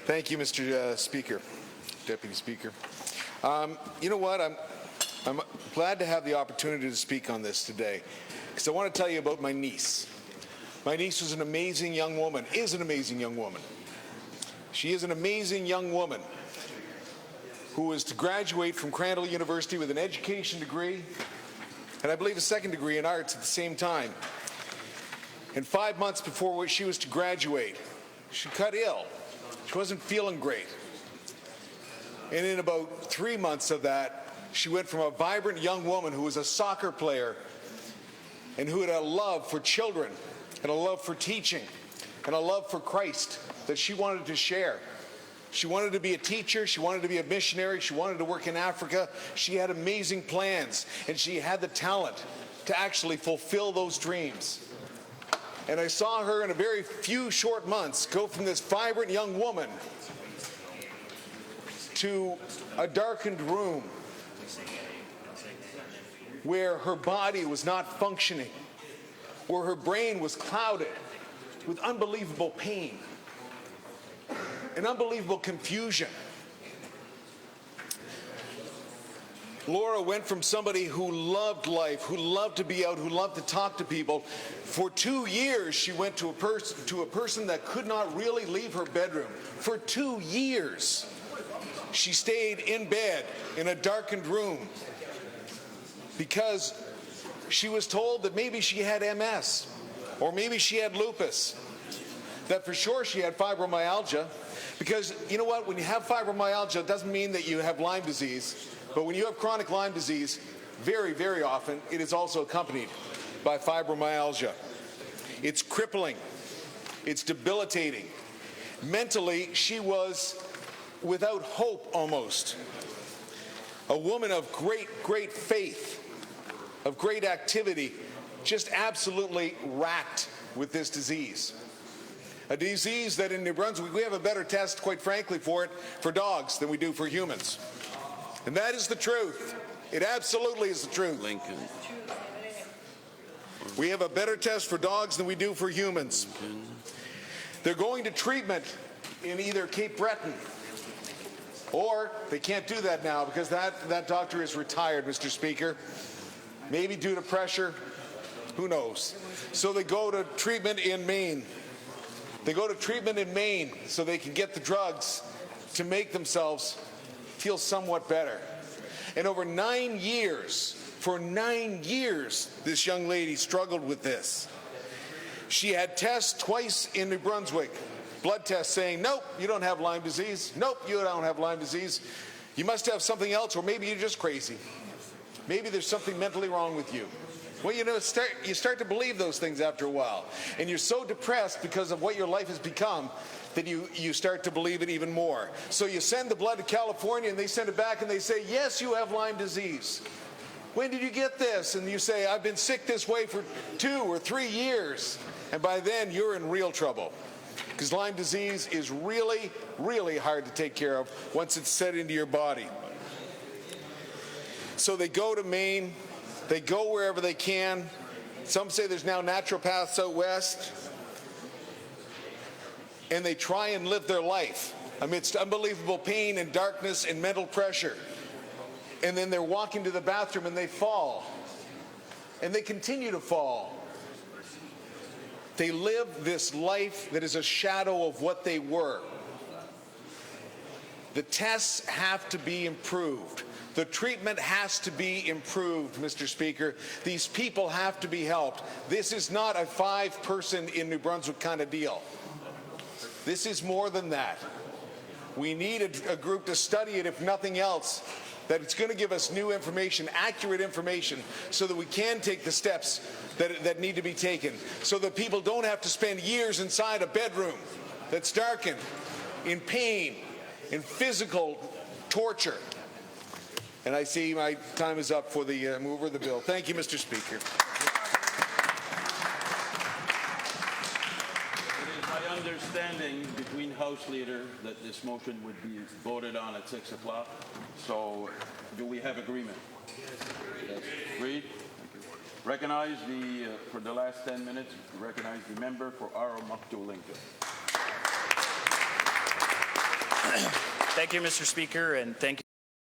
Thank you, Mr. Speaker, Deputy Speaker. You know what? I'm glad to have the opportunity to speak on this today because I want to tell you about my niece. My niece was an amazing young woman, is an amazing young woman. She is an amazing young woman who is to graduate from Crandall University with an education degree and I believe a second degree in arts at the same time. And 5 months before she was to graduate, she got ill. She wasn't feeling great. And in about 3 months of that, she went from a vibrant young woman who was a soccer player and who had a love for children and a love for teaching and a love for Christ that she wanted to share. She wanted to be a teacher, she wanted to be a missionary, she wanted to work in Africa. She had amazing plans and she had the talent to actually fulfill those dreams. And I saw her in a very few short months go from this vibrant young woman to a darkened room where her body was not functioning, where her brain was clouded with unbelievable pain and unbelievable confusion. Laura went from somebody who loved life, who loved to be out, who loved to talk to people. For 2 years, she went to a person that could not really leave her bedroom. For 2 years, she stayed in bed in a darkened room because she was told that maybe she had MS or maybe she had lupus, that for sure she had fibromyalgia. Because you know what, when you have fibromyalgia, it doesn't mean that you have Lyme disease. But when you have chronic Lyme disease, very, very often, it is also accompanied by fibromyalgia. It's crippling. It's debilitating. Mentally, she was without hope almost. A woman of great, great faith, of great activity, just absolutely racked with this disease. A disease that in New Brunswick, we have a better test, quite frankly, for it for dogs than we do for humans. And that is the truth. It absolutely is the truth. Lincoln. We have a better test for dogs than we do for humans. They're going to treatment in either Cape Breton, or they can't do that now because that doctor is retired, Mr. Speaker. Maybe due to pressure, who knows. So they go to treatment in Maine. They go to treatment in Maine so they can get the drugs to make themselves feel somewhat better. And over 9 years, for 9 years, this young lady struggled with this. She had tests twice in New Brunswick, blood tests saying, nope, you don't have Lyme disease. Nope, you don't have Lyme disease. You must have something else, or maybe you're just crazy. Maybe there's something mentally wrong with you. Well, you know, you start to believe those things after a while. And you're so depressed because of what your life has become that you start to believe it even more. So you send the blood to California and they send it back and they say, yes, you have Lyme disease. When did you get this? And you say, I've been sick this way for 2 or 3 years. And by then, you're in real trouble. Because Lyme disease is really, really hard to take care of once it's set into your body. So they go to Maine. They go wherever they can. Some say there's now naturopaths out west. And they try and live their life amidst unbelievable pain and darkness and mental pressure. And then they're walking to the bathroom and they fall. And they continue to fall. They live this life that is a shadow of what they were. The tests have to be improved. The treatment has to be improved, Mr. Speaker. These people have to be helped. This is not a 5-person in New Brunswick kind of deal. This is more than that. We need a group to study it, if nothing else, that it's going to give us new information, accurate information, so that we can take the steps that need to be taken, so that people don't have to spend years inside a bedroom that's darkened, in pain, in physical torture. And I see my time is up for the mover of the bill. Thank you, Mr. Speaker. It is my understanding between House Leader that this motion would be voted on at 6 o'clock. So do we have agreement? Yes. Agreed? Recognize for the last 10 minutes, recognize the member for Arrow Moncton Lincoln. Thank you, Mr. Speaker, and thank you.